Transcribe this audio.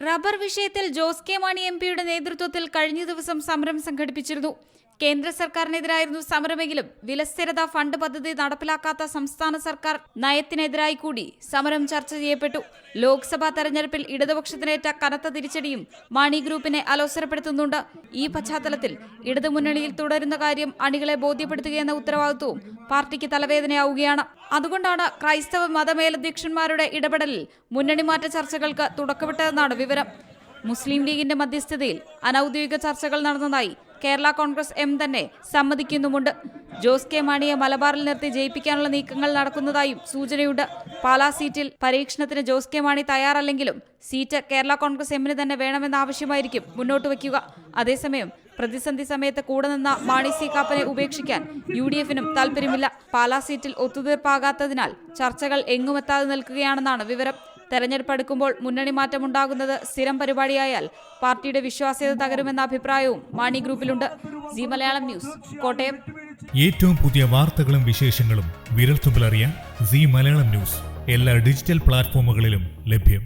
Rubber വിഷയത്തിൽ Jose K Mani എംപിയുടെ നേതൃത്വത്തിൽ കഴിഞ്ഞ ദിവസം സമരം സംഘടിപ്പിച്ചിരുന്നു. കേന്ദ്ര സർക്കാരിനെതിരായിരുന്നു സമരമെങ്കിലും വിലസ്ഥിരത ഫണ്ട് പദ്ധതി നടപ്പിലാക്കാത്ത സംസ്ഥാന സർക്കാർ നയത്തിനെതിരായി കൂടി സമരം ചർച്ച ചെയ്യപ്പെട്ടു. ലോക്സഭാ തെരഞ്ഞെടുപ്പിൽ ഇടതുപക്ഷത്തിനേറ്റ കനത്ത തിരിച്ചടിയും മാണി ഗ്രൂപ്പിനെ അലോസരപ്പെടുത്തുന്നുണ്ട്. ഈ പശ്ചാത്തലത്തിൽ ഇടതുമുന്നണിയിൽ തുടരുന്ന കാര്യം അണികളെ ബോധ്യപ്പെടുത്തുകയെന്ന ഉത്തരവാദിത്വവും പാർട്ടിക്ക് തലവേദനയാവുകയാണ്. അതുകൊണ്ടാണ് ക്രൈസ്തവ മതമേലധ്യക്ഷന്മാരുടെ ഇടപെടലിൽ മുന്നണി മാറ്റ ചർച്ചകൾക്ക് തുടക്കമിട്ടതെന്നാണ് വിവരം. മുസ്ലിം ലീഗിന്റെ മധ്യസ്ഥതയിൽ അനൌദ്യോഗിക ചർച്ചകൾ നടന്നതായി കേരള കോൺഗ്രസ് എം തന്നെ സമ്മതിക്കുന്നുമുണ്ട്. ജോസ് കെ മാണിയെ മലബാറിൽ നിർത്തി ജയിപ്പിക്കാനുള്ള നീക്കങ്ങൾ നടക്കുന്നതായും സൂചനയുണ്ട്. പാലാ സീറ്റിൽ പരീക്ഷണത്തിന് ജോസ് കെ മാണി തയ്യാറല്ലെങ്കിലും സീറ്റ് കേരള കോൺഗ്രസ് എമ്മിന് തന്നെ വേണമെന്ന ആവശ്യമായിരിക്കും മുന്നോട്ട് വയ്ക്കുക. അതേസമയം പ്രതിസന്ധി സമയത്ത് കൂടെ നിന്ന മാണി സി കാപ്പനെ ഉപേക്ഷിക്കാൻ UDF-നും താൽപര്യമില്ല. പാലാ സീറ്റിൽ ഒത്തുതീർപ്പാകാത്തതിനാൽ ചർച്ചകൾ എങ്ങുമെത്താതെ നിൽക്കുകയാണെന്നാണ് വിവരം. തെരഞ്ഞെടുപ്പ് അടുക്കുമ്പോൾ മുന്നണി മാറ്റമുണ്ടാകുന്നത് സ്ഥിരം പരിപാടിയായാൽ പാർട്ടിയുടെ വിശ്വാസ്യത തകരുമെന്ന അഭിപ്രായവും മാണി ഗ്രൂപ്പിലുണ്ട്. C Malayalam news, Kottayam. ഏറ്റവും പുതിയ വാർത്തകളും വിശേഷങ്ങളും വിരൽത്തുമ്പിലറിയാൻ സി മലയാളം ന്യൂസ് എല്ലാ ഡിജിറ്റൽ പ്ലാറ്റ്ഫോമുകളിലും ലഭ്യം.